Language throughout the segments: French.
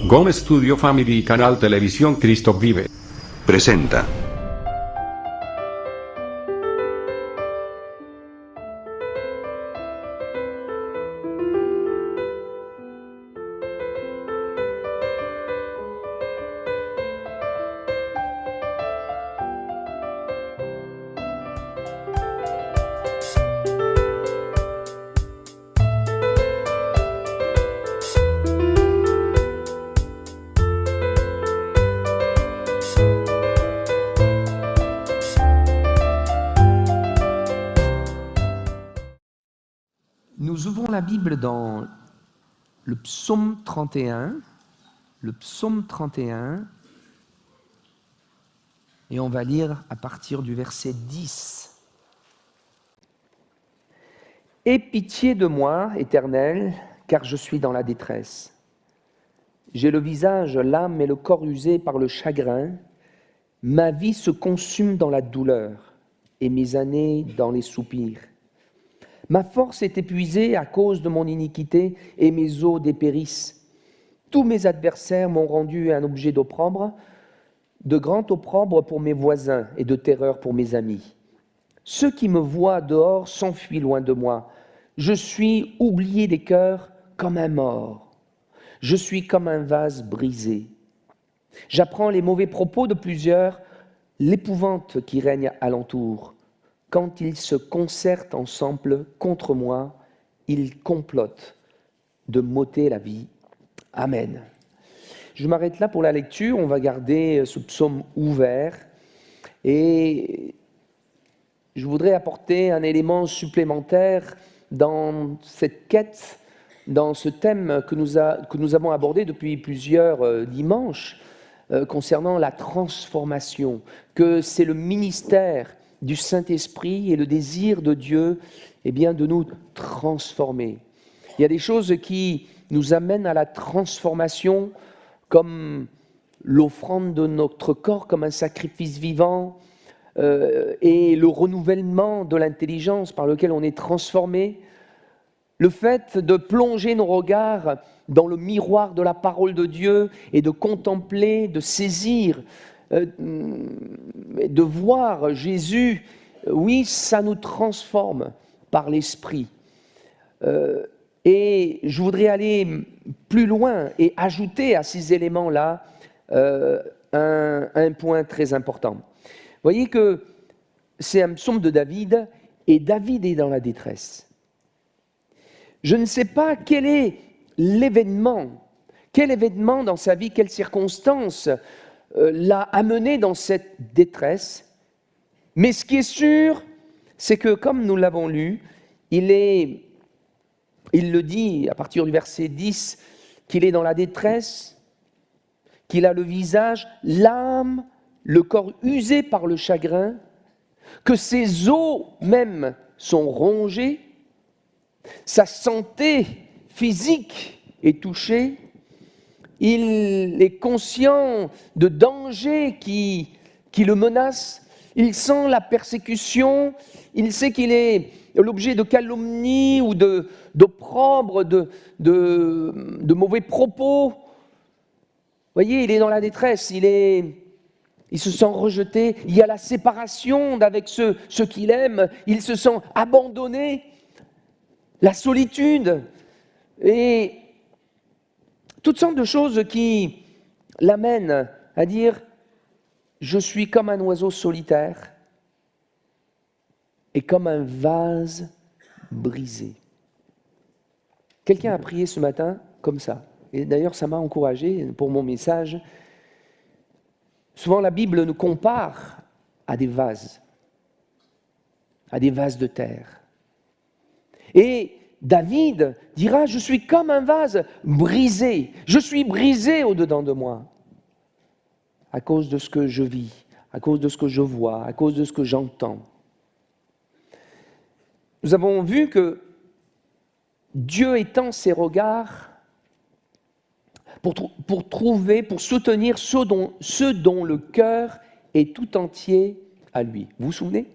Gom Studio Family y Canal Televisión Cristo Vive presenta. Nous ouvrons la Bible dans le psaume 31, et on va lire à partir du verset 10. « Aie pitié de moi, Éternel, car je suis dans la détresse. J'ai le visage, l'âme et le corps usés par le chagrin. Ma vie se consume dans la douleur et mes années dans les soupirs. Ma force est épuisée à cause de mon iniquité et mes os dépérissent. Tous mes adversaires m'ont rendu un objet d'opprobre, de grand opprobre pour mes voisins et de terreur pour mes amis. Ceux qui me voient dehors s'enfuient loin de moi. Je suis oublié des cœurs comme un mort. Je suis comme un vase brisé. J'apprends les mauvais propos de plusieurs, l'épouvante qui règne alentour. Quand ils se concertent ensemble contre moi, ils complotent de m'ôter la vie. Amen. » Je m'arrête là pour la lecture. On va garder ce psaume ouvert. Et je voudrais apporter un élément supplémentaire dans cette quête, dans ce thème que nous avons abordé depuis plusieurs dimanches, concernant la transformation, que c'est le ministère du Saint-Esprit et le désir de Dieu, de nous transformer. Il y a des choses qui nous amènent à la transformation, comme l'offrande de notre corps comme un sacrifice vivant, et le renouvellement de l'intelligence par lequel on est transformé, le fait de plonger nos regards dans le miroir de la parole de Dieu et de contempler, de saisir, de voir Jésus, oui, ça nous transforme par l'Esprit. Et je voudrais aller plus loin et ajouter à ces éléments-là un point très important. Vous voyez que c'est un psaume de David, et David est dans la détresse. Je ne sais pas quel est l'événement dans sa vie, quelle circonstance l'a amené dans cette détresse. Mais ce qui est sûr, c'est que, comme nous l'avons lu, il le dit à partir du verset 10, qu'il est dans la détresse, qu'il a le visage, l'âme, le corps usé par le chagrin, que ses os même sont rongés, sa santé physique est touchée. Il est conscient de dangers qui le menacent. Il sent la persécution. Il sait qu'il est l'objet de calomnie ou d'opprobre, de mauvais propos. Vous voyez, il est dans la détresse. Il se sent rejeté. Il y a la séparation d'avec ceux qu'il aime. Il se sent abandonné. La solitude. Et toutes sortes de choses qui l'amènent à dire « Je suis comme un oiseau solitaire et comme un vase brisé. » Quelqu'un a prié ce matin comme ça. Et d'ailleurs, ça m'a encouragé pour mon message. Souvent, la Bible nous compare à des vases de terre. Et David dira « Je suis comme un vase brisé. Je suis brisé au-dedans de moi à cause de ce que je vis, à cause de ce que je vois, à cause de ce que j'entends. » Nous avons vu que Dieu étend ses regards pour trouver, pour soutenir ceux dont le cœur est tout entier à lui. Vous vous souvenez ?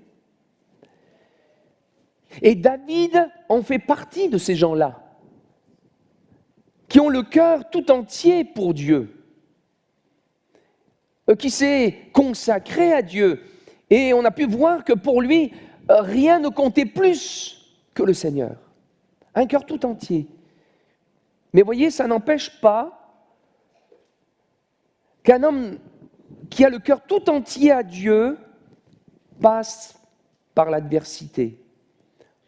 Et David en fait partie de ces gens-là qui ont le cœur tout entier pour Dieu, qui s'est consacré à Dieu. Et on a pu voir que pour lui, rien ne comptait plus que le Seigneur. Un cœur tout entier. Mais voyez, ça n'empêche pas qu'un homme qui a le cœur tout entier à Dieu passe par l'adversité,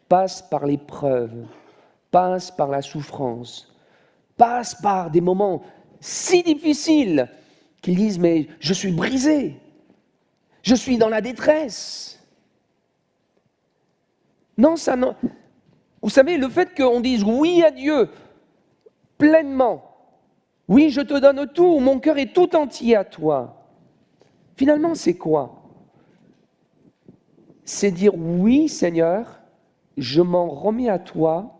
passe par l'épreuve, passe par la souffrance, passe par des moments si difficiles qu'ils disent « mais je suis brisé, je suis dans la détresse ». Non, ça non. Vous savez, le fait qu'on dise oui à Dieu pleinement, oui, je te donne tout, mon cœur est tout entier à toi. Finalement, c'est quoi? C'est dire oui, Seigneur, je m'en remets à toi,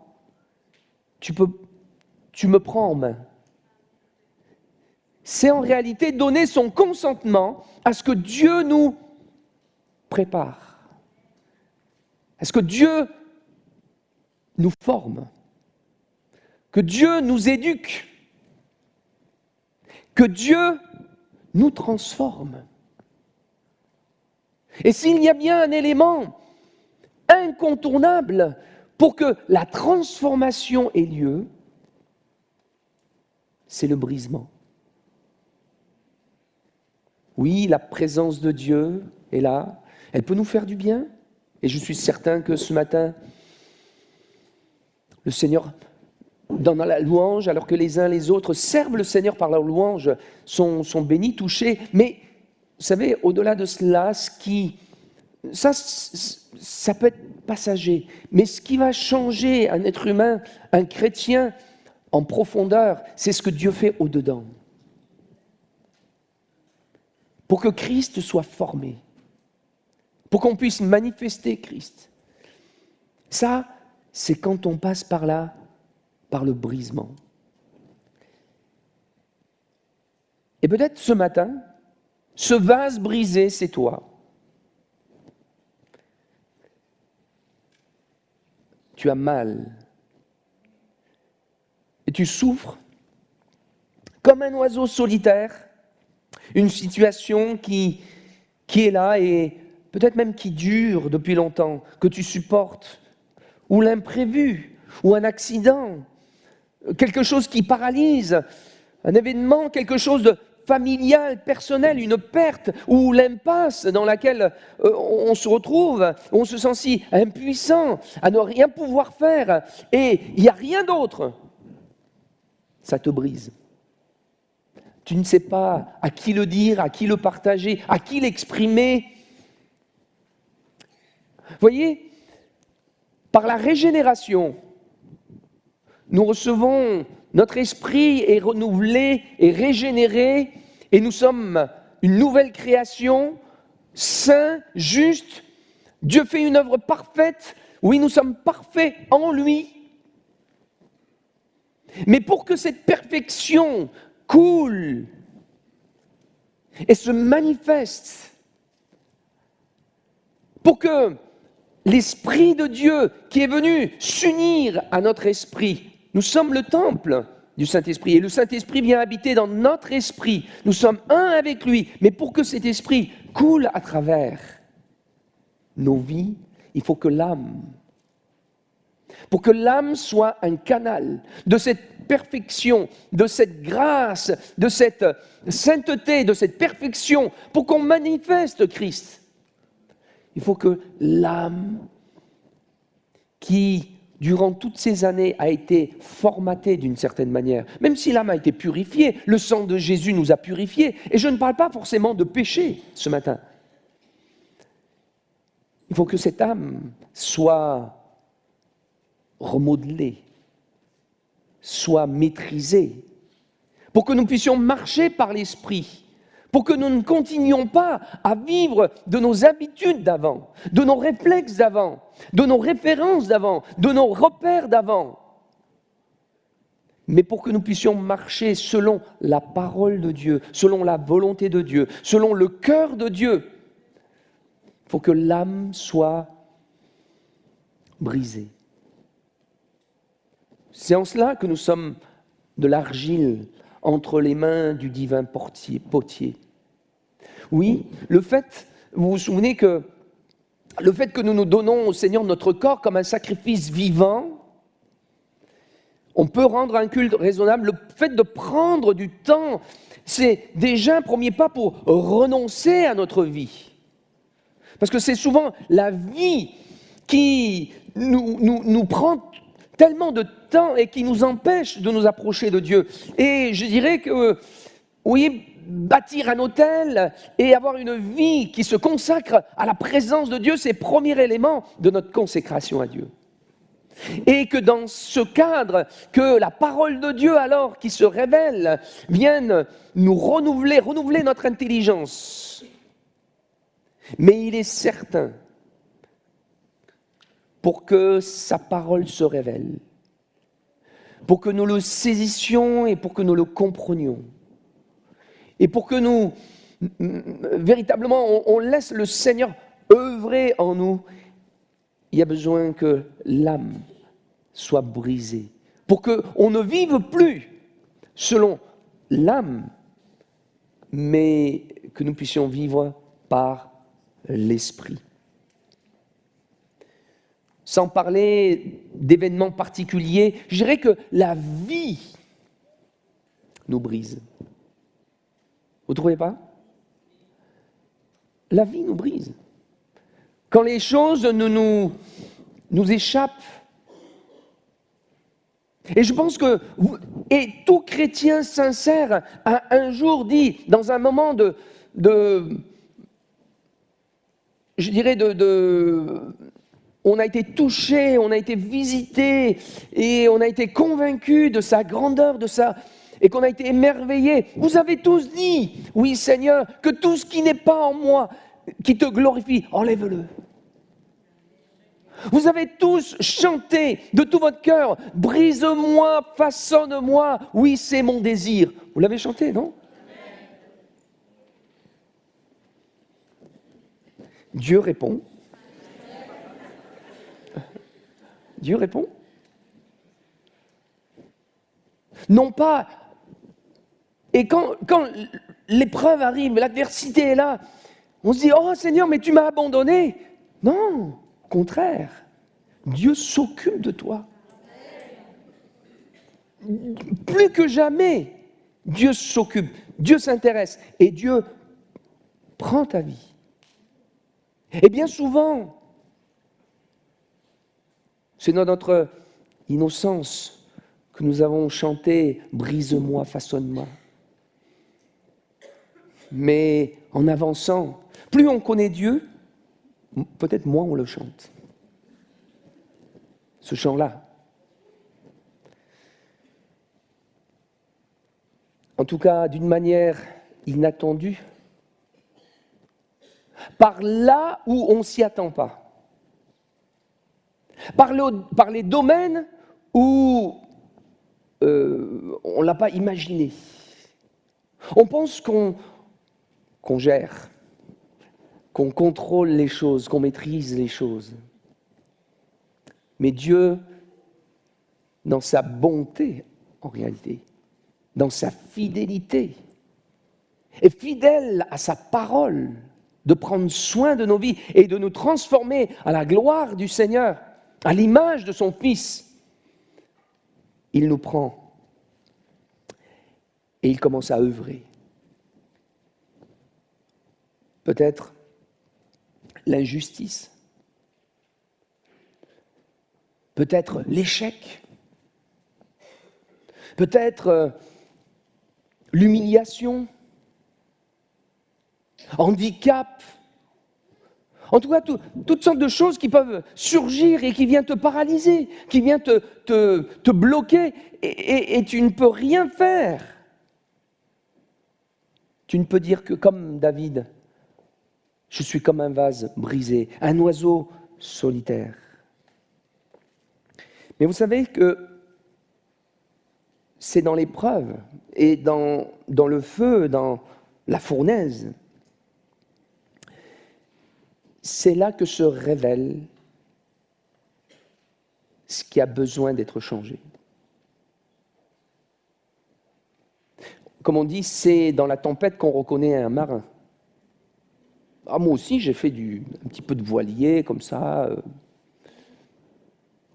tu me prends en main. C'est en réalité donner son consentement à ce que Dieu nous prépare, à ce que Dieu nous forme, que Dieu nous éduque, que Dieu nous transforme. Et s'il y a bien un élément incontournable pour que la transformation ait lieu, c'est le brisement. Oui, la présence de Dieu est là, elle peut nous faire du bien, et je suis certain que ce matin, le Seigneur, dans la louange, alors que les uns les autres servent le Seigneur par leur louange, sont bénis, touchés, mais vous savez, au-delà de cela, ça peut être passager, mais ce qui va changer un être humain, un chrétien, en profondeur, c'est ce que Dieu fait au-dedans. Pour que Christ soit formé, pour qu'on puisse manifester Christ. Ça, c'est quand on passe par là, par le brisement. Et peut-être ce matin, ce vase brisé, c'est toi. Tu as mal. Et tu souffres comme un oiseau solitaire, une situation qui est là et peut-être même qui dure depuis longtemps, que tu supportes, ou l'imprévu, ou un accident, quelque chose qui paralyse, un événement, quelque chose de familial, personnel, une perte, ou l'impasse dans laquelle on se retrouve, on se sent si impuissant, à ne rien pouvoir faire, et il n'y a rien d'autre. Ça te brise. Tu ne sais pas à qui le dire, à qui le partager, à qui l'exprimer. Voyez, par la régénération, nous recevons, notre esprit est renouvelé et régénéré, et nous sommes une nouvelle création, saint, juste. Dieu fait une œuvre parfaite. Oui, nous sommes parfaits en lui. Mais pour que cette perfection coule et se manifeste, pour que l'Esprit de Dieu qui est venu s'unir à notre esprit, nous sommes le temple du Saint-Esprit et le Saint-Esprit vient habiter dans notre esprit. Nous sommes un avec lui, mais pour que cet esprit coule à travers nos vies, il faut que pour que l'âme soit un canal de cette perfection, de cette grâce, de cette sainteté, de cette perfection, pour qu'on manifeste Christ. Il faut que l'âme, qui durant toutes ces années a été formatée d'une certaine manière, même si l'âme a été purifiée, le sang de Jésus nous a purifiés, et je ne parle pas forcément de péché ce matin. Il faut que cette âme soit remodelée, soit maîtrisée, pour que nous puissions marcher par l'Esprit, pour que nous ne continuions pas à vivre de nos habitudes d'avant, de nos réflexes d'avant, de nos références d'avant, de nos repères d'avant, mais pour que nous puissions marcher selon la parole de Dieu, selon la volonté de Dieu, selon le cœur de Dieu. Il faut que l'âme soit brisée. C'est en cela que nous sommes de l'argile entre les mains du divin potier. Oui, vous vous souvenez que le fait que nous nous donnons au Seigneur notre corps comme un sacrifice vivant, on peut rendre un culte raisonnable. Le fait de prendre du temps, c'est déjà un premier pas pour renoncer à notre vie. Parce que c'est souvent la vie qui nous prend tellement de temps et qui nous empêche de nous approcher de Dieu. Et je dirais que, oui, bâtir un autel et avoir une vie qui se consacre à la présence de Dieu, c'est le premier élément de notre consécration à Dieu. Et que dans ce cadre, que la parole de Dieu alors qui se révèle vienne nous renouveler notre intelligence. Mais il est certain, pour que sa parole se révèle, pour que nous le saisissions et pour que nous le comprenions, et pour que nous, véritablement, on laisse le Seigneur œuvrer en nous, il y a besoin que l'âme soit brisée, pour qu'on ne vive plus selon l'âme, mais que nous puissions vivre par l'Esprit. Sans parler d'événements particuliers, je dirais que la vie nous brise. Vous ne trouvez pas? La vie nous brise. Quand les choses nous échappent. Et je pense que tout chrétien sincère a un jour dit, dans un moment on a été touché, on a été visité et on a été convaincu de sa grandeur, et qu'on a été émerveillé. Vous avez tous dit, oui Seigneur, que tout ce qui n'est pas en moi, qui te glorifie, enlève-le. Vous avez tous chanté de tout votre cœur, brise-moi, façonne-moi, oui c'est mon désir. Vous l'avez chanté, non? Dieu répond. Dieu répond. Non pas. Et quand l'épreuve arrive, l'adversité est là, on se dit, oh Seigneur, mais tu m'as abandonné. Non, au contraire, Dieu s'occupe de toi. Plus que jamais, Dieu s'occupe, Dieu s'intéresse et Dieu prend ta vie. Et bien souvent, c'est dans notre innocence que nous avons chanté « Brise-moi, façonne-moi ». Mais en avançant, plus on connaît Dieu, peut-être moins on le chante. Ce chant-là. En tout cas, d'une manière inattendue, par là où on ne s'y attend pas. Par les domaines où on ne l'a pas imaginé. On pense qu'on gère, qu'on contrôle les choses, qu'on maîtrise les choses. Mais Dieu, dans sa bonté, en réalité, dans sa fidélité, est fidèle à sa parole, de prendre soin de nos vies et de nous transformer à la gloire du Seigneur, à l'image de son Fils. Il nous prend et il commence à œuvrer. Peut-être l'injustice, peut-être l'échec, peut-être l'humiliation, handicap, en tout cas toutes sortes de choses qui peuvent surgir et qui viennent te paralyser, qui viennent te bloquer et tu ne peux rien faire. Tu ne peux dire que comme David, je suis comme un vase brisé, un oiseau solitaire. Mais vous savez que c'est dans l'épreuve et dans le feu, dans la fournaise, c'est là que se révèle ce qui a besoin d'être changé. comme on dit, c'est dans la tempête qu'on reconnaît un marin. Ah, moi aussi, j'ai fait un petit peu de voilier, comme ça.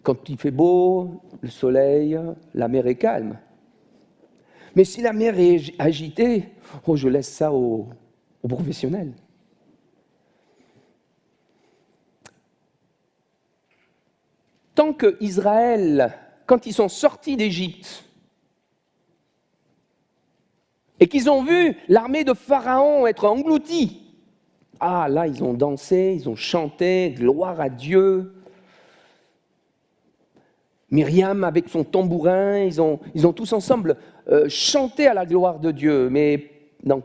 Quand il fait beau, le soleil, la mer est calme. Mais si la mer est agitée, je laisse ça aux professionnels. Tant qu'Israël, quand ils sont sortis d'Égypte, et qu'ils ont vu l'armée de Pharaon être engloutie, ah là, ils ont dansé, ils ont chanté, gloire à Dieu. Myriam avec son tambourin, ils ont tous ensemble chanté à la gloire de Dieu. Mais non,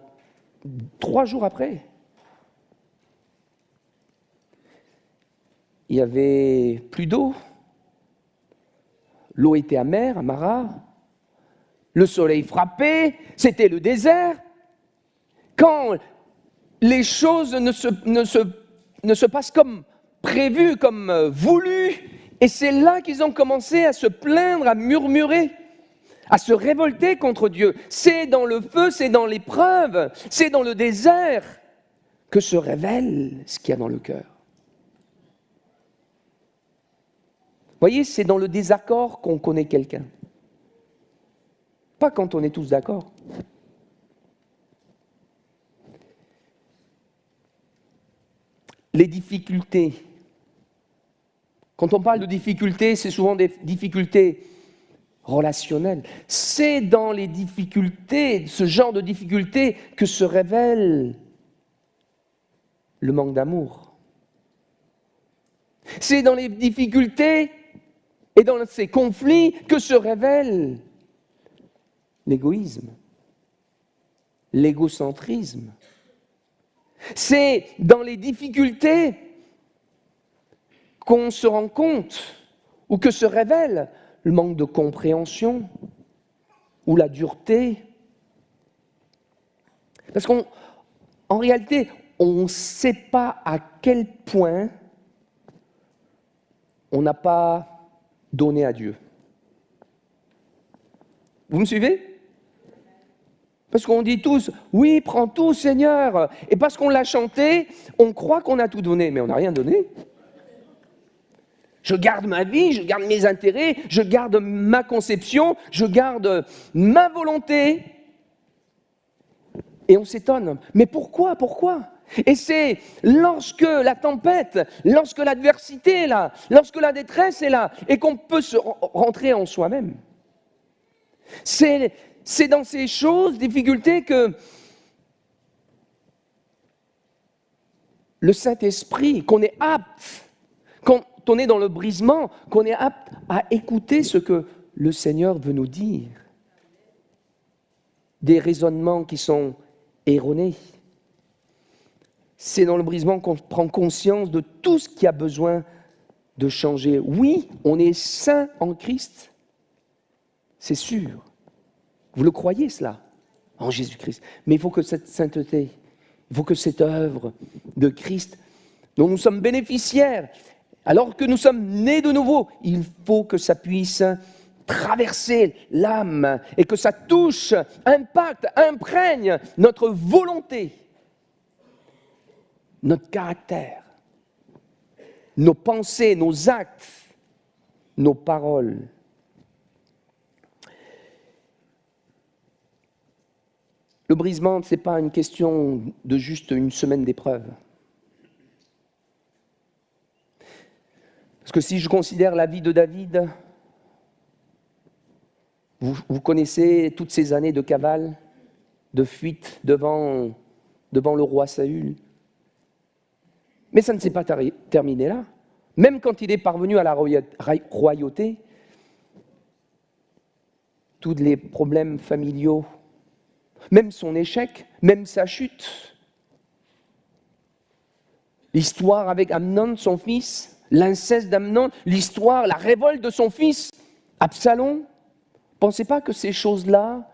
3 jours après, il n'y avait plus d'eau. L'eau était amère, à Mara. Le soleil frappait, c'était le désert. Quand les choses ne se passent comme prévu, comme voulu, et c'est là qu'ils ont commencé à se plaindre, à murmurer, à se révolter contre Dieu. C'est dans le feu, c'est dans l'épreuve, c'est dans le désert que se révèle ce qu'il y a dans le cœur. Vous voyez, c'est dans le désaccord qu'on connaît quelqu'un. Pas quand on est tous d'accord. Les difficultés. Quand on parle de difficultés, c'est souvent des difficultés relationnelles. C'est dans les difficultés, ce genre de difficultés, que se révèle le manque d'amour. C'est dans les difficultés et dans ces conflits que se révèle l'égoïsme, l'égocentrisme. C'est dans les difficultés qu'on se rend compte ou que se révèle le manque de compréhension ou la dureté. Parce qu'en réalité, on ne sait pas à quel point on n'a pas donné à Dieu. Vous me suivez ? Parce qu'on dit tous, oui, prends tout, Seigneur. Et parce qu'on l'a chanté, on croit qu'on a tout donné, mais on n'a rien donné. Je garde ma vie, je garde mes intérêts, je garde ma conception, je garde ma volonté. Et on s'étonne. Mais pourquoi ? Et c'est lorsque la tempête, lorsque l'adversité est là, lorsque la détresse est là, et qu'on peut se rentrer en soi-même. C'est dans ces choses, difficultés, que le Saint-Esprit, qu'on est apte, quand on est dans le brisement, qu'on est apte à écouter ce que le Seigneur veut nous dire. Des raisonnements qui sont erronés. C'est dans le brisement qu'on prend conscience de tout ce qui a besoin de changer. Oui, on est saint en Christ, c'est sûr. Vous le croyez cela, en Jésus-Christ. Mais il faut que cette sainteté, il faut que cette œuvre de Christ, dont nous sommes bénéficiaires, alors que nous sommes nés de nouveau, il faut que ça puisse traverser l'âme et que ça touche, impacte, imprègne notre volonté, notre caractère, nos pensées, nos actes, nos paroles. Le brisement, ce n'est pas une question de juste une semaine d'épreuve. Parce que si je considère la vie de David, vous connaissez toutes ces années de cavale, de fuite devant le roi Saül. Mais ça ne s'est pas terminé là. Même quand il est parvenu à la royauté, tous les problèmes familiaux, même son échec, même sa chute, l'histoire avec Amnon, son fils, l'inceste d'Amnon, l'histoire, la révolte de son fils, Absalom. Pensez pas que ces choses-là,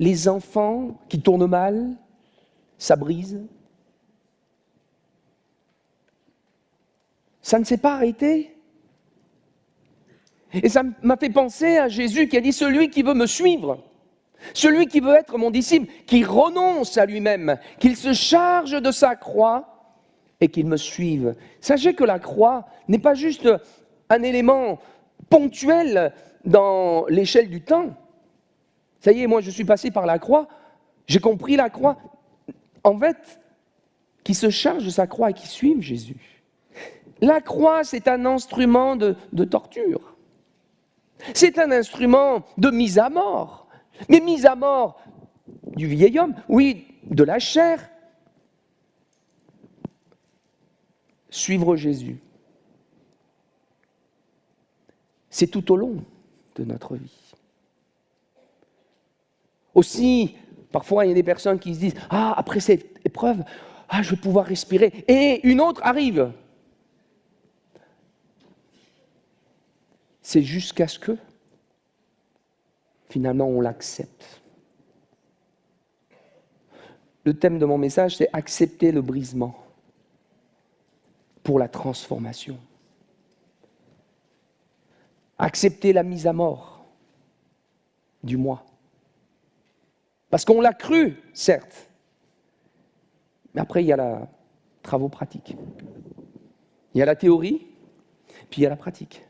les enfants qui tournent mal, ça brise. Ça ne s'est pas arrêté. Et ça m'a fait penser à Jésus qui a dit « Celui qui veut me suivre, Celui qui veut être mon disciple, qui renonce à lui-même, qu'il se charge de sa croix et qu'il me suive. Sachez que la croix n'est pas juste un élément ponctuel dans l'échelle du temps. Ça y est, moi je suis passé par la croix, j'ai compris la croix. En fait, qui se charge de sa croix et qui suive Jésus. La croix, c'est un instrument de torture. C'est un instrument de mise à mort. Mais mise à mort du vieil homme, oui, de la chair. Suivre Jésus, c'est tout au long de notre vie. Aussi, parfois, il y a des personnes qui se disent « Ah, après cette épreuve, je vais pouvoir respirer. » Et une autre arrive. C'est jusqu'à ce que, finalement, on l'accepte. Le thème de mon message, c'est « Accepter le brisement pour la transformation ». Accepter la mise à mort du moi. Parce qu'on l'a cru, certes. Mais après, il y a les travaux pratiques. Il y a la théorie, puis il y a la pratique.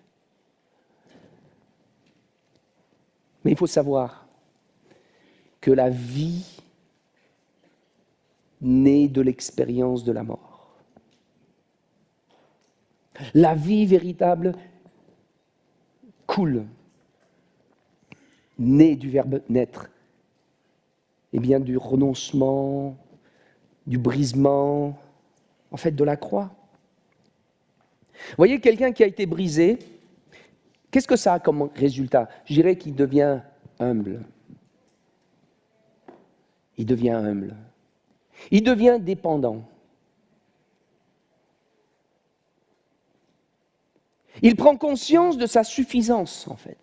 Mais il faut savoir que la vie naît de l'expérience de la mort. La vie véritable coule, naît du verbe naître, et bien du renoncement, du brisement, en fait de la croix. Vous voyez, quelqu'un qui a été brisé, qu'est-ce que ça a comme résultat? Je dirais qu'il devient humble. Il devient humble. Il devient dépendant. Il prend conscience de sa suffisance, en fait.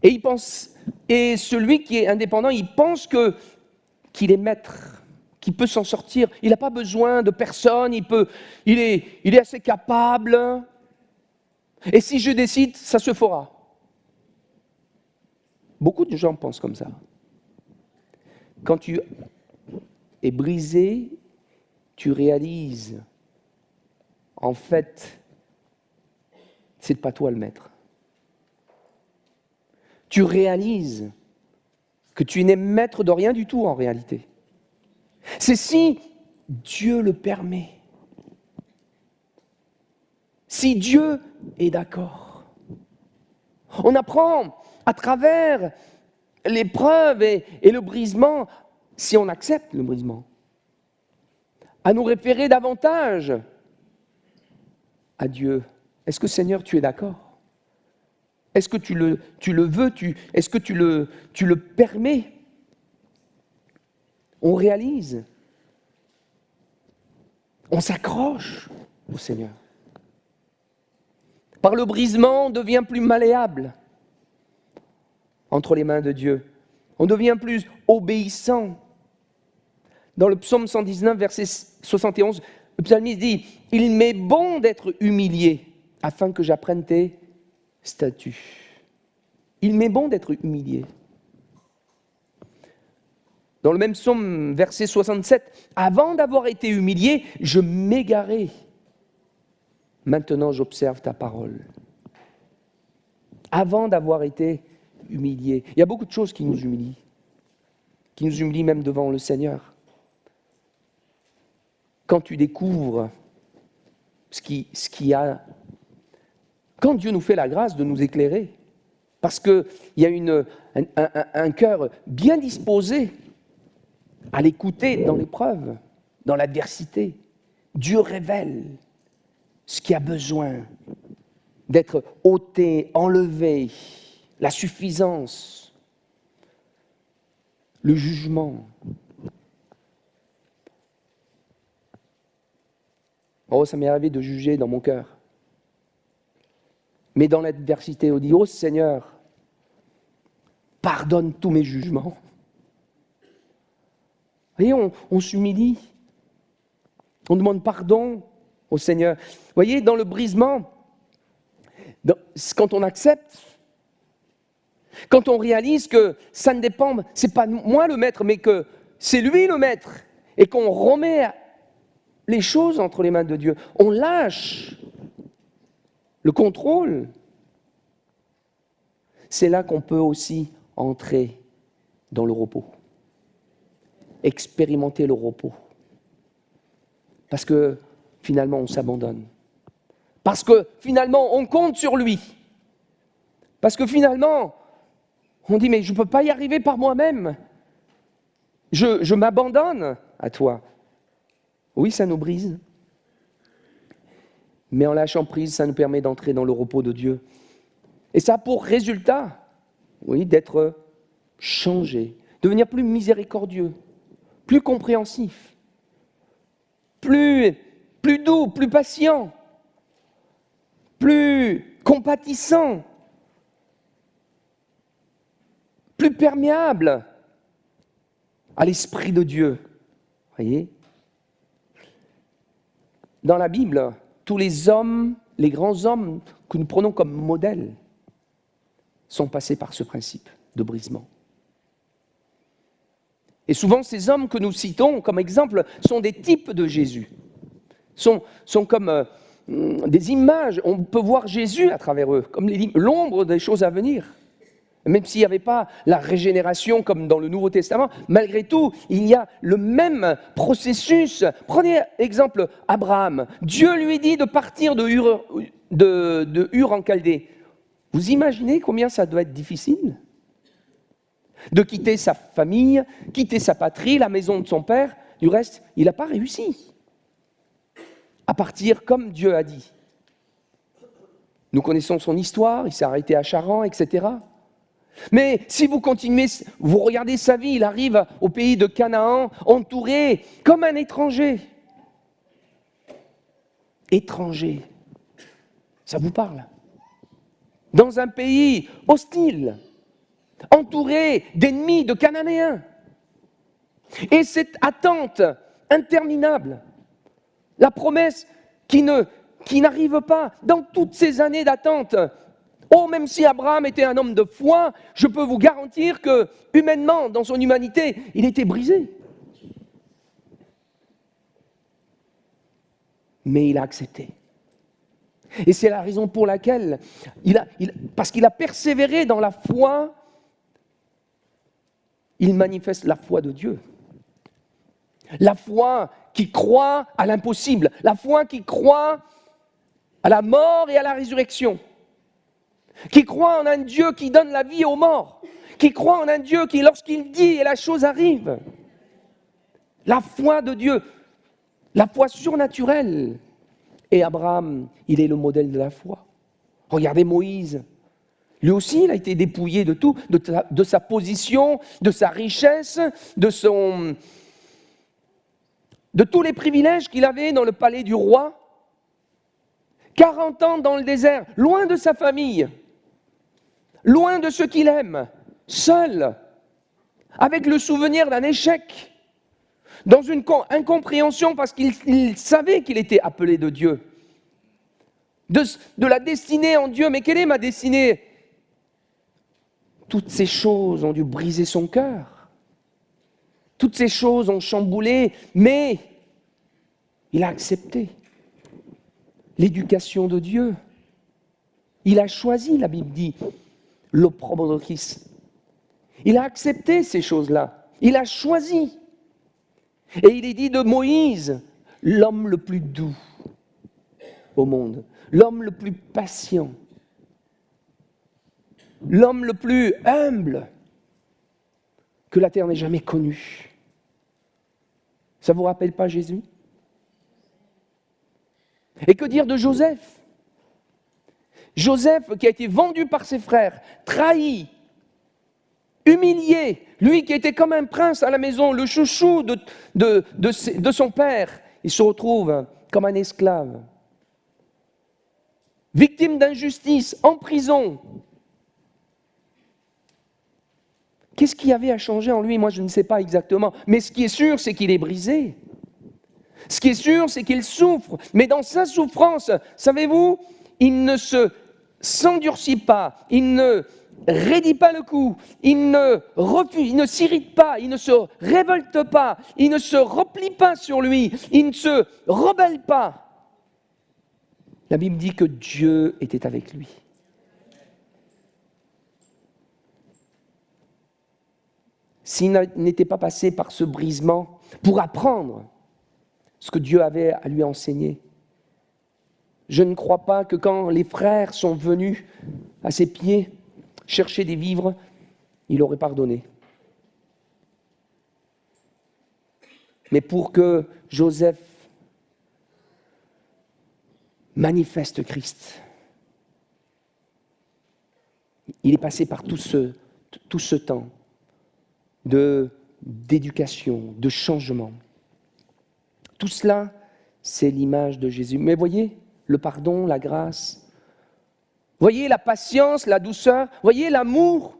Et celui qui est indépendant, il pense qu'il est maître, qu'il peut s'en sortir. Il n'a pas besoin de personne, il est assez capable. Et si je décide, ça se fera. Beaucoup de gens pensent comme ça. Quand tu es brisé, tu réalises, en fait, c'est pas toi le maître. Tu réalises que tu n'es maître de rien du tout en réalité. C'est si Dieu le permet. Si Dieu est d'accord. On apprend à travers l'épreuve et le brisement, si on accepte le brisement, à nous référer davantage à Dieu. Est-ce que Seigneur, tu es d'accord? Est-ce que tu le veux? Est-ce que tu le permets? On réalise. On s'accroche au Seigneur. Par le brisement, on devient plus malléable entre les mains de Dieu. On devient plus obéissant. Dans le psaume 119, verset 71, le psalmiste dit « Il m'est bon d'être humilié afin que j'apprenne tes statuts. » Il m'est bon d'être humilié. Dans le même psaume, verset 67, « Avant d'avoir été humilié, je m'égarais. Maintenant, j'observe ta parole. » Avant d'avoir été humilié. Il y a beaucoup de choses qui nous humilient même devant le Seigneur. Quand tu découvres ce qu'il y a, quand Dieu nous fait la grâce de nous éclairer, parce qu'il y a un cœur bien disposé à l'écouter dans l'épreuve, dans l'adversité, Dieu révèle ce qui a besoin d'être ôté, enlevé, la suffisance, le jugement. Oh, ça m'est arrivé de juger dans mon cœur. Mais dans l'adversité, on dit, oh Seigneur, pardonne tous mes jugements. Vous voyez, on s'humilie. On demande pardon au Seigneur. Vous voyez, dans le brisement, quand on accepte, Quand on réalise que ça ne dépend, c'est pas moi le maître, mais que c'est lui le maître, et qu'on remet les choses entre les mains de Dieu, on lâche le contrôle, c'est là qu'on peut aussi entrer dans le repos, expérimenter le repos. Parce que finalement on s'abandonne, parce que finalement on compte sur lui, parce que finalement on dit mais je ne peux pas y arriver par moi-même, je m'abandonne à toi. Oui, ça nous brise, mais en lâchant prise, ça nous permet d'entrer dans le repos de Dieu. Et ça a pour résultat, oui, d'être changé, devenir plus miséricordieux, plus compréhensif, plus doux, plus patient, plus compatissant, plus perméable à l'Esprit de Dieu. Voyez ? Dans la Bible, tous les hommes, les grands hommes que nous prenons comme modèles, sont passés par ce principe de brisement. Et souvent, ces hommes que nous citons comme exemple sont des types de Jésus, sont comme des images. On peut voir Jésus à travers eux, comme l'ombre des choses à venir. Même s'il n'y avait pas la régénération comme dans le Nouveau Testament, malgré tout, il y a le même processus. Prenez exemple Abraham. Dieu lui dit de partir de Ur en Chaldée. Vous imaginez combien ça doit être difficile ? De quitter sa famille, quitter sa patrie, la maison de son père. Du reste, il n'a pas réussi à partir comme Dieu a dit. Nous connaissons son histoire, il s'est arrêté à Charan, etc. Mais si vous continuez, vous regardez sa vie, il arrive au pays de Canaan, entouré comme un étranger. Étranger, ça vous parle ? Dans un pays hostile, entouré d'ennemis, de Cananéens. Et cette attente interminable, la promesse qui n'arrive pas, dans toutes ces années d'attente. Oh, même si Abraham était un homme de foi, je peux vous garantir que, humainement, dans son humanité, il était brisé. Mais il a accepté. Et c'est la raison pour laquelle, parce qu'il a persévéré dans la foi, il manifeste la foi de Dieu. La foi qui croit à l'impossible, la foi qui croit à la mort et à la résurrection, qui croit en un Dieu qui donne la vie aux morts, qui croit en un Dieu qui, lorsqu'il dit, et la chose arrive. La foi de Dieu, la foi surnaturelle. Et Abraham, il est le modèle de la foi. Regardez Moïse. Lui aussi, il a été dépouillé de tout, de sa position, de sa richesse, de tous les privilèges qu'il avait dans le palais du roi. 40 ans dans le désert, loin de sa famille, loin de ceux qu'il aime, seul, avec le souvenir d'un échec, dans une incompréhension parce qu'il savait qu'il était appelé de Dieu, de la destinée en Dieu. Mais quelle est ma destinée ? Toutes ces choses ont dû briser son cœur. Toutes ces choses ont chamboulé, mais il a accepté l'éducation de Dieu. Il a choisi, la Bible dit, l'opprobre de Christ. Il a accepté ces choses-là. Il a choisi. Et il est dit de Moïse, l'homme le plus doux au monde, l'homme le plus patient, l'homme le plus humble que la terre n'ait jamais connu. Ça ne vous rappelle pas Jésus ? Et que dire de Joseph ? Joseph qui a été vendu par ses frères, trahi, humilié, lui qui était comme un prince à la maison, le chouchou de son père, il se retrouve comme un esclave, victime d'injustice, en prison. Qu'est-ce qu'il y avait à changer en lui ? Moi, je ne sais pas exactement. Mais ce qui est sûr, c'est qu'il est brisé. Ce qui est sûr, c'est qu'il souffre. Mais dans sa souffrance, savez-vous, il ne s'endurcit pas. Il ne raidit pas le cou, il ne refuse, il ne s'irrite pas, il ne se révolte pas, il ne se replie pas sur lui, il ne se rebelle pas. La Bible dit que Dieu était avec lui. S'il n'était pas passé par ce brisement pour apprendre ce que Dieu avait à lui enseigner, je ne crois pas que quand les frères sont venus à ses pieds chercher des vivres, il aurait pardonné. Mais pour que Joseph manifeste Christ, il est passé par tout ce temps d'éducation, de changement. Tout cela, c'est l'image de Jésus. Mais voyez, le pardon, la grâce, voyez la patience, la douceur, voyez l'amour,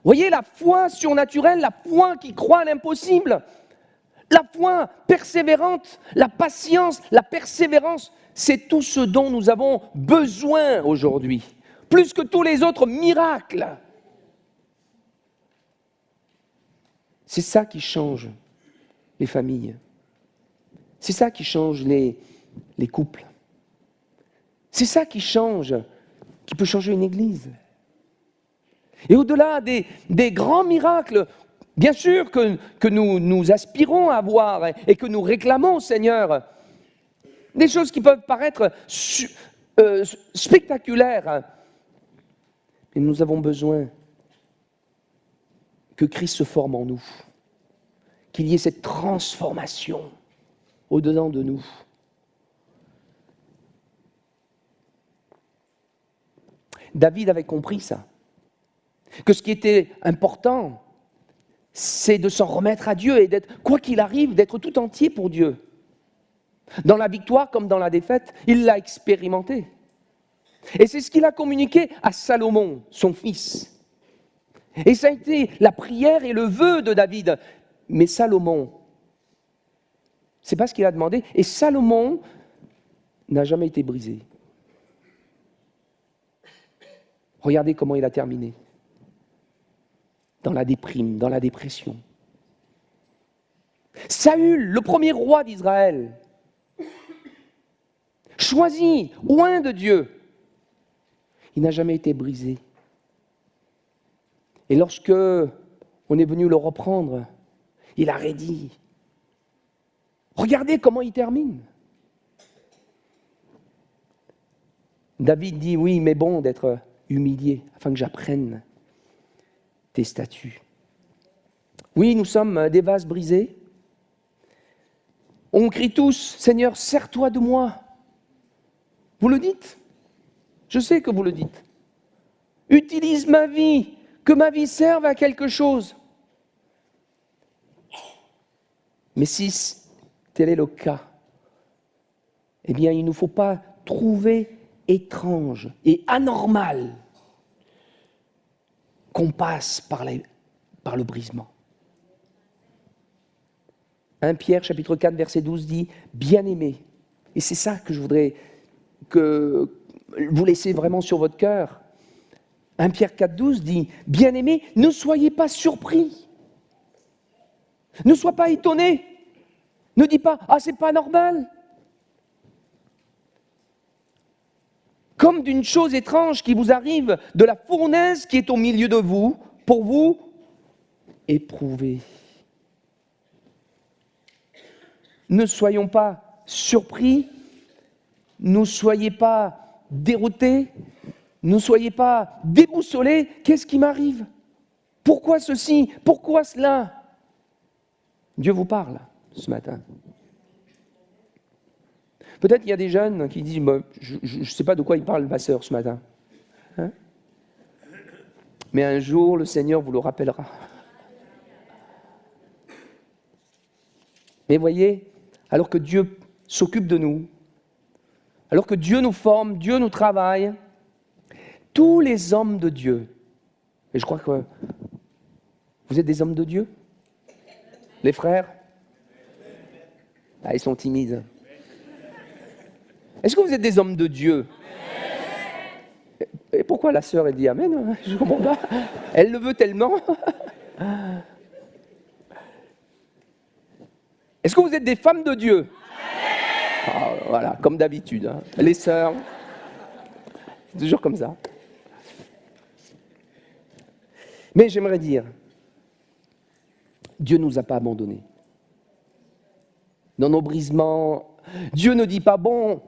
voyez la foi surnaturelle, la foi qui croit à l'impossible, la foi persévérante, la patience, la persévérance, c'est tout ce dont nous avons besoin aujourd'hui, plus que tous les autres miracles. C'est ça qui change les familles. C'est ça qui change les couples. C'est ça qui peut changer une église. Et au-delà des grands miracles, bien sûr que nous aspirons à voir et que nous réclamons au Seigneur, des choses qui peuvent paraître spectaculaires, mais nous avons besoin que Christ se forme en nous, qu'il y ait cette transformation au-dedans de nous. David avait compris ça, que ce qui était important, c'est de s'en remettre à Dieu et d'être, quoi qu'il arrive, d'être tout entier pour Dieu. Dans la victoire comme dans la défaite, il l'a expérimenté. Et c'est ce qu'il a communiqué à Salomon, son fils. Et ça a été la prière et le vœu de David. Mais Salomon, c'est pas ce qu'il a demandé. Et Salomon n'a jamais été brisé. Regardez comment il a terminé. Dans la déprime, dans la dépression. Saül, le premier roi d'Israël, choisi, loin de Dieu, il n'a jamais été brisé. Et lorsque on est venu le reprendre, il a raidi. Regardez comment il termine. David dit, oui, mais bon d'être humilié, afin que j'apprenne tes statuts. Oui, nous sommes des vases brisés. On crie tous, Seigneur, sers-toi de moi. Vous le dites. Je sais que vous le dites. Utilise ma vie, que ma vie serve à quelque chose. Mais si tel est le cas, eh bien, il ne faut pas trouver étrange et anormal qu'on passe par le brisement. 1 Pierre chapitre 4 verset 12 dit « Bien-aimés », et c'est ça que je voudrais que vous laissez vraiment sur votre cœur. 1 Pierre 4, 12 dit « Bien-aimés, ne soyez pas surpris, ne sois pas étonnés, ne dis pas « Ah, c'est pas normal ». Comme d'une chose étrange qui vous arrive de la fournaise qui est au milieu de vous, pour vous éprouver. Ne soyons pas surpris, ne soyez pas déroutés, ne soyez pas déboussolés. Qu'est-ce qui m'arrive? Pourquoi ceci? Pourquoi cela? Dieu vous parle ce matin. Peut-être qu'il y a des jeunes qui disent je ne sais pas de quoi il parle, ma sœur, ce matin. Hein? Mais un jour, le Seigneur vous le rappellera. Mais voyez, alors que Dieu s'occupe de nous, alors que Dieu nous forme, Dieu nous travaille, tous les hommes de Dieu, et je crois que vous êtes des hommes de Dieu, les frères, ils sont timides. Est-ce que vous êtes des hommes de Dieu? Et pourquoi la sœur, elle dit Amen? Je ne comprends pas. Elle le veut tellement. Est-ce que vous êtes des femmes de Dieu? Ah, voilà, comme d'habitude. Hein. Les sœurs, c'est toujours comme ça. Mais j'aimerais dire, Dieu ne nous a pas abandonnés. Dans nos brisements, Dieu ne dit pas, bon,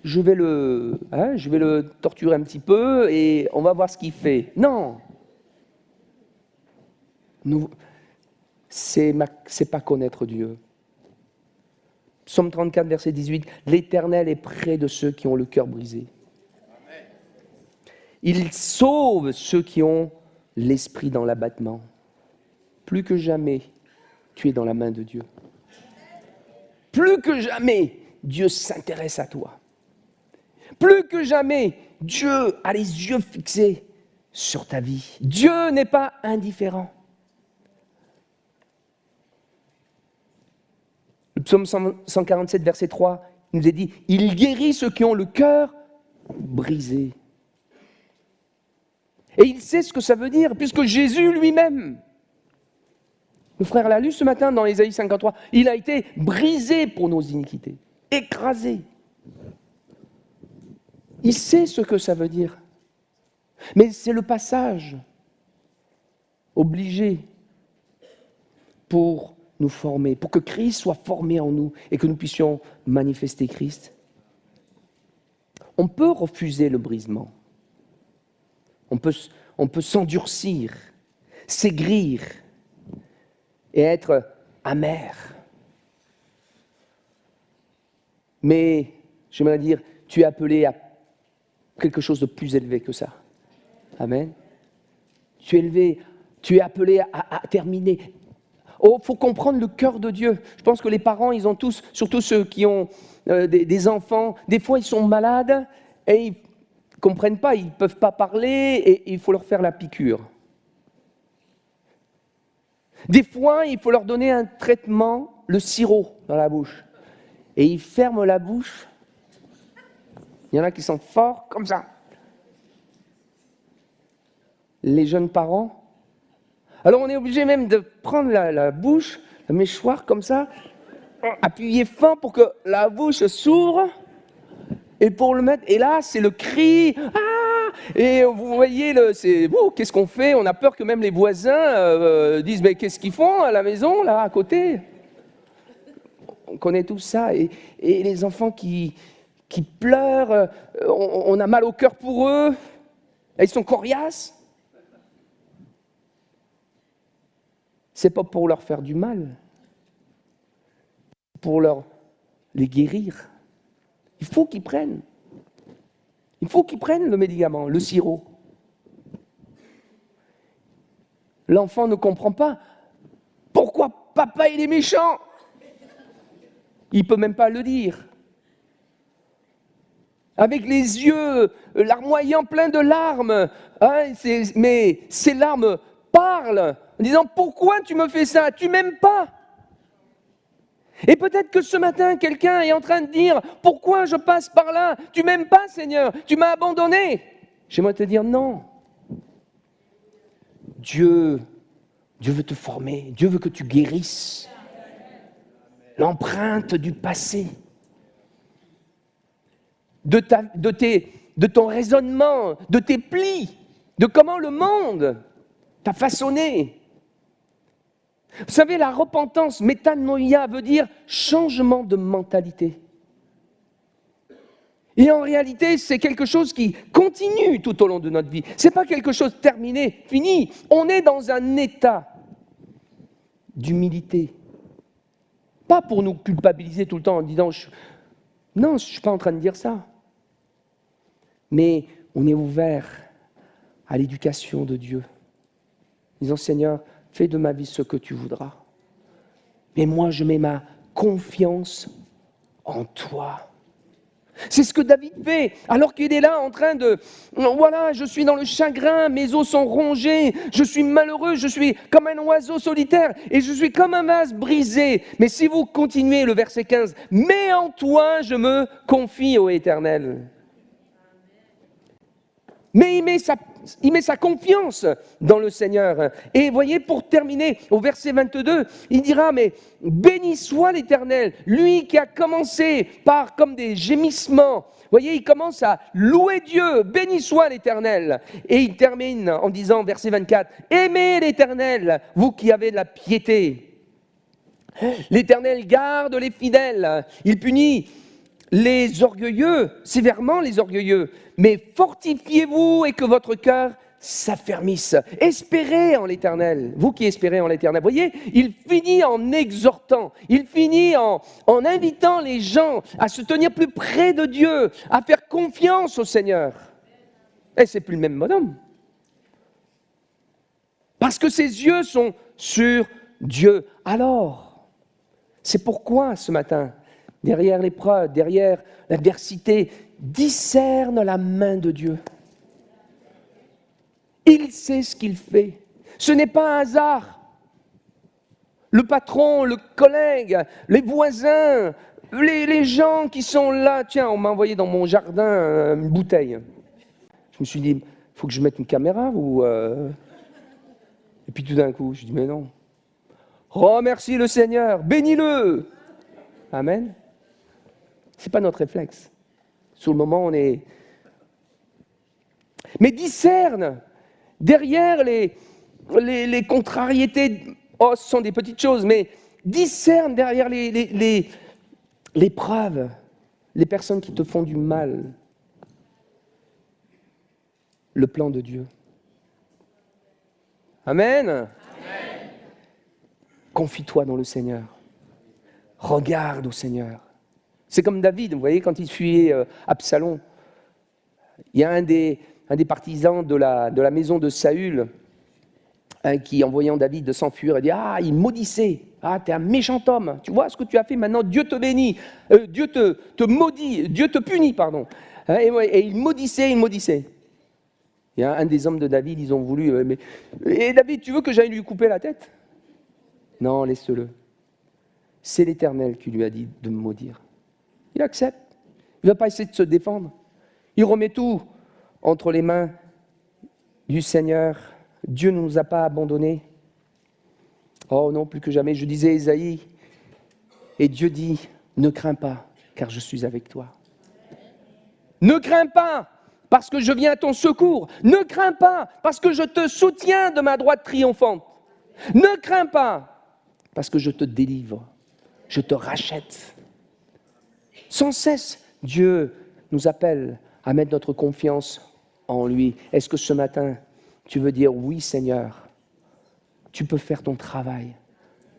je vais le torturer un petit peu et on va voir ce qu'il fait. Non. C'est pas connaître Dieu. Psaume 34, verset 18, « L'Éternel est près de ceux qui ont le cœur brisé. Il sauve ceux qui ont l'esprit dans l'abattement. » Plus que jamais, tu es dans la main de Dieu. Plus que jamais, Dieu s'intéresse à toi. Plus que jamais, Dieu a les yeux fixés sur ta vie. Dieu n'est pas indifférent. Le psaume 147, verset 3, il nous est dit, « Il guérit ceux qui ont le cœur brisé. » Et il sait ce que ça veut dire, puisque Jésus lui-même, le frère l'a lu ce matin dans Ésaïe 53, il a été brisé pour nos iniquités, écrasé. Il sait ce que ça veut dire. Mais c'est le passage obligé pour nous former, pour que Christ soit formé en nous et que nous puissions manifester Christ. On peut refuser le brisement. On peut s'endurcir, s'aigrir et être amer. Mais, j'aimerais dire, tu es appelé à quelque chose de plus élevé que ça. Amen. Tu es appelé à terminer. Oh, il faut comprendre le cœur de Dieu. Je pense que les parents, ils ont tous, surtout ceux qui ont des enfants, des fois ils sont malades et ils ne comprennent pas, ils ne peuvent pas parler et il faut leur faire la piqûre. Des fois, il faut leur donner un traitement, le sirop dans la bouche. Et ils ferment la bouche. Il y en a qui sont forts comme ça. Les jeunes parents. Alors on est obligé même de prendre la bouche, la mâchoire comme ça, appuyer fort pour que la bouche s'ouvre et pour le mettre. Et là, c'est le cri. Ah! Et vous voyez, qu'est-ce qu'on fait? On a peur que même les voisins disent mais qu'est-ce qu'ils font à la maison là à côté? On connaît tout ça et les enfants qui pleurent, on a mal au cœur pour eux. Ils sont coriaces. C'est pas pour leur faire du mal, pour les guérir. Il faut qu'ils prennent. Il faut qu'ils prennent le médicament, le sirop. L'enfant ne comprend pas. Pourquoi papa il est méchant? Il ne peut même pas le dire. Avec les yeux larmoyants, pleins de larmes. Hein, mais ces larmes parlent en disant « Pourquoi tu me fais ça? Tu m'aimes pas ?» Et peut-être que ce matin, quelqu'un est en train de dire « Pourquoi je passe par là? Tu m'aimes pas, Seigneur? Tu m'as abandonné. » J'aimerais te dire non. Dieu veut te former. Dieu veut que tu guérisses l'empreinte du passé, de ton raisonnement, de tes plis, de comment le monde t'a façonné. Vous savez, la repentance, métanoïa, veut dire changement de mentalité. Et en réalité, c'est quelque chose qui continue tout au long de notre vie. Ce n'est pas quelque chose de terminé, fini. On est dans un état d'humilité. Pas pour nous culpabiliser tout le temps en disant « Non, je ne suis pas en train de dire ça. » Mais on est ouvert à l'éducation de Dieu. Disons « Seigneur, fais de ma vie ce que tu voudras. Mais moi, je mets ma confiance en toi. » C'est ce que David fait, alors qu'il est là en train de... Voilà, je suis dans le chagrin, mes os sont rongés, je suis malheureux, je suis comme un oiseau solitaire et je suis comme un vase brisé. Mais si vous continuez le verset 15, « Mais en toi, je me confie, ô Éternel. » Mais il met sa confiance dans le Seigneur. Et voyez, pour terminer, au verset 22, il dira, mais béni soit l'Éternel, lui qui a commencé par comme des gémissements. Voyez, il commence à louer Dieu, béni soit l'Éternel. Et il termine en disant, verset 24, aimez l'Éternel, vous qui avez de la piété. L'Éternel garde les fidèles, il punit les orgueilleux, sévèrement les orgueilleux, mais fortifiez-vous et que votre cœur s'affermisse. Espérez en l'Éternel, vous qui espérez en l'Éternel. Voyez, il finit en exhortant, il finit en invitant les gens à se tenir plus près de Dieu, à faire confiance au Seigneur. Et c'est plus le même bonhomme. Parce que ses yeux sont sur Dieu. Alors, c'est pourquoi ce matin, derrière l'épreuve, derrière l'adversité, discerne la main de Dieu. Il sait ce qu'il fait. Ce n'est pas un hasard. Le patron, le collègue, les voisins, les gens qui sont là. Tiens, on m'a envoyé dans mon jardin une bouteille. Je me suis dit, il faut que je mette une caméra ou... Et puis tout d'un coup, je dis, mais non. Remercie le Seigneur, bénis-le. Amen. Ce n'est pas notre réflexe. Sur le moment, on est... Mais discerne derrière les contrariétés. Oh, ce sont des petites choses, mais discerne derrière l'épreuve, les personnes qui te font du mal, le plan de Dieu. Amen. Amen. Confie-toi dans le Seigneur. Regarde au Seigneur. C'est comme David, vous voyez, quand il fuyait Absalom. Il y a un des partisans de la maison de Saül qui, en voyant David de s'enfuir, il dit « Ah, il maudissait. Ah, t'es un méchant homme. Tu vois ce que tu as fait maintenant, Dieu te bénit. Dieu te maudit. Dieu te punit, pardon. » Et il maudissait. Il y a un des hommes de David, ils ont voulu... Et David, tu veux que j'aille lui couper la tête ? Non, laisse-le. C'est l'Éternel qui lui a dit de me maudire. Il accepte. Il ne va pas essayer de se défendre. Il remet tout entre les mains du Seigneur. Dieu ne nous a pas abandonnés. Oh non, plus que jamais. Je disais Ésaïe, et Dieu dit, ne crains pas, car je suis avec toi. Ne crains pas, parce que je viens à ton secours. Ne crains pas, parce que je te soutiens de ma droite triomphante. Ne crains pas, parce que je te délivre. Je te rachète. Sans cesse, Dieu nous appelle à mettre notre confiance en lui. Est-ce que ce matin, tu veux dire, oui Seigneur, tu peux faire ton travail,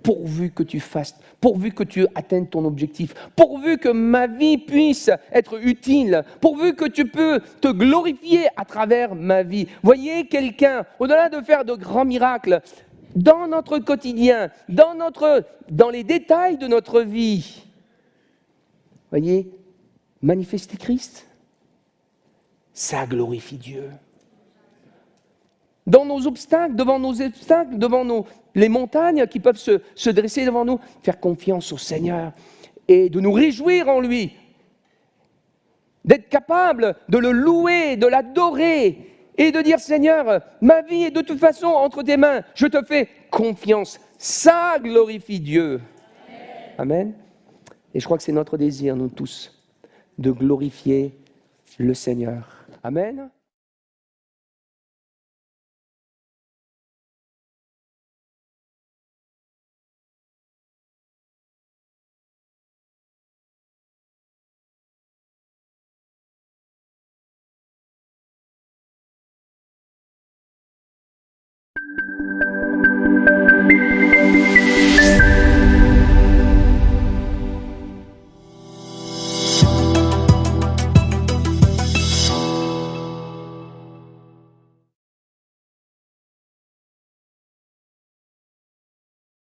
pourvu que tu fasses, pourvu que tu atteignes ton objectif, pourvu que ma vie puisse être utile, pourvu que tu peux te glorifier à travers ma vie. Voyez quelqu'un, au-delà de faire de grands miracles, dans notre quotidien, dans les détails de notre vie, voyez, manifester Christ, ça glorifie Dieu. Dans nos obstacles, devant les montagnes qui peuvent se dresser devant nous, faire confiance au Seigneur et de nous réjouir en lui, d'être capable de le louer, de l'adorer et de dire Seigneur, ma vie est de toute façon entre tes mains, je te fais confiance. Ça glorifie Dieu. Amen. Et je crois que c'est notre désir, nous tous, de glorifier le Seigneur. Amen.